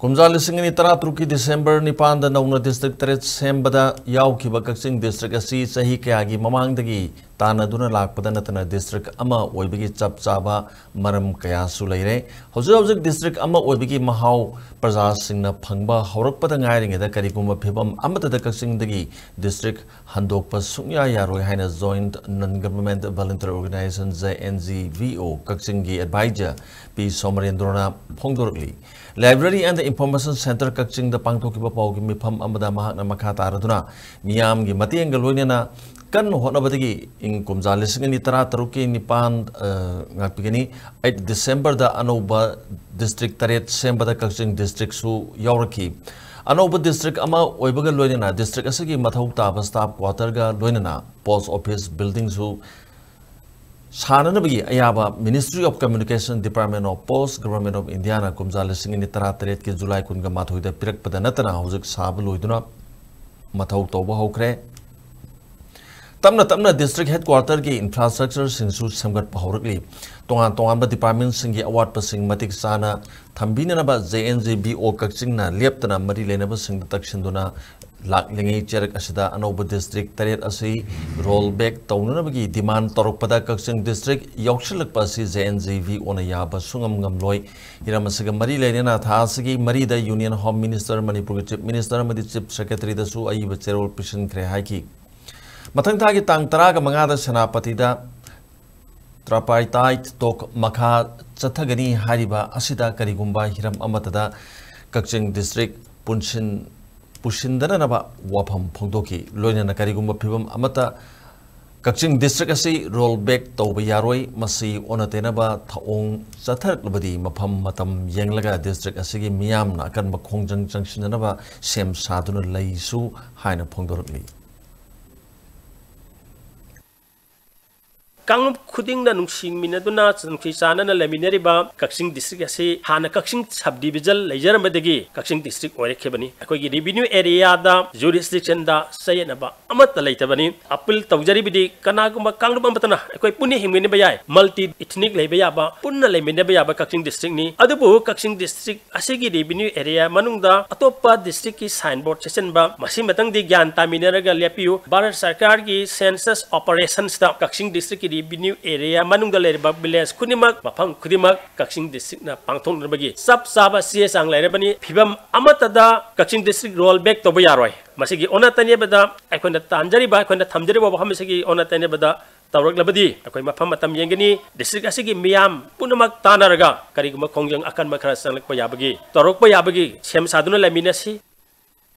Kumja lising ni tara truki December ni panda Nouna district teret sembada yau kiba Kakching district asi sahi kayagi mamang dagi tana duna lakpada natana district ama oibigi chap chaba maram kaya sulaire hojik district ama oibigi mahau praja singna phangba haurakpada ngairing da kariguma phibam amata da Kakching dagi district Handokpa Sukya Yaroi haina joint non-government volunteer organization Jngvo Kakching gi advisor P Somarendrona phongdorli Library and the Information Center Kakching the Pangtokiba Pau Mipam Amada Mahana Makata Raduna, Miam Gimati and Galuniana, Kan Honabadi in Kumza listening in Itara Taruki Nipan Napigani, 8 December the Anoba District Taret Semba the Kakching District Su Yoraki. Anoba District Ama Oibaga Luina, District Asagi Matauta, Staff Quarterga Luina, Post Office Buildings who Sananabi Ayaba, Ministry of Communication Department of Post Government of Indiana, Kumza listening in Itara Taret ki July Kungamatu the Pirak Padanatana, Hosik Sabaluiduna Matau Toba Hokre. Tamna District Headquarter ki infrastructure sinsu Samgat Pahorikli. Tongan Department Singi Award Passing Matik Sana, Tambinaba Jngvo Kakching na Lieptana Mari Lenaba Sing Takshinduna. Lak lingi cherak asida Anoba district taret asi rollback taunanabagi demand torokpada Kakching district yokshilak pasi Jngvo ona yaba sungam ngamloi hiramasiga mari lenena thasigi mari da Union Home Minister Manipur Chief Minister amadi Chief Secretary da su ayiba cherol pishin kre haiki mathang thagi tang tara ga mangada senapati da trapaitai tok makha chathagani hariba asida karigumba hiram amatada Kakching district Pushindana naba wapam pongdoki loina na karigumba phibam amata Kakching district asi rollback tawba yaroi masi onatenaba thaong chathak labadi mafam matam yenglaga district asigi miyam na kan makhongjang jangsinanaba sem saduna leisu haina phongdorli Kang Kuding na nungsing minaduna Semkhiba na laminariba Kakching district asi hana Kakching subdivision layer madagi Kakching district orekebani akogi revenue area da jurisdiction da sayanaba amata laitabani appeal tawjari bidi kanaguma kanglum amatana akoi puni himgini bayai multi ethnic laibayaba punna laiminabaya Kakching district ni adubu Kakching district asigi revenue area manungda atopa district ki signboard session ba masi matang di gyan taminaraga lepiu Bharat Sarkar ki census operations da Kakching district revenue area Manungda lerba village kunimak mafam kudimak Kakching district na pangthong nabagi sab saba cs ang lerbani phibam amatada Kakching district rollback to yaroi masigi onatani bada aikona tanjari ba aikona thamjari ba hamsigi onatani bada tawrak labadi akoi mafam matam yengani district asigi miyam punamak tanaraga kariguma khongjang akan makhara sanglak pa yabagi torok pa yabagi sem saduna laminasi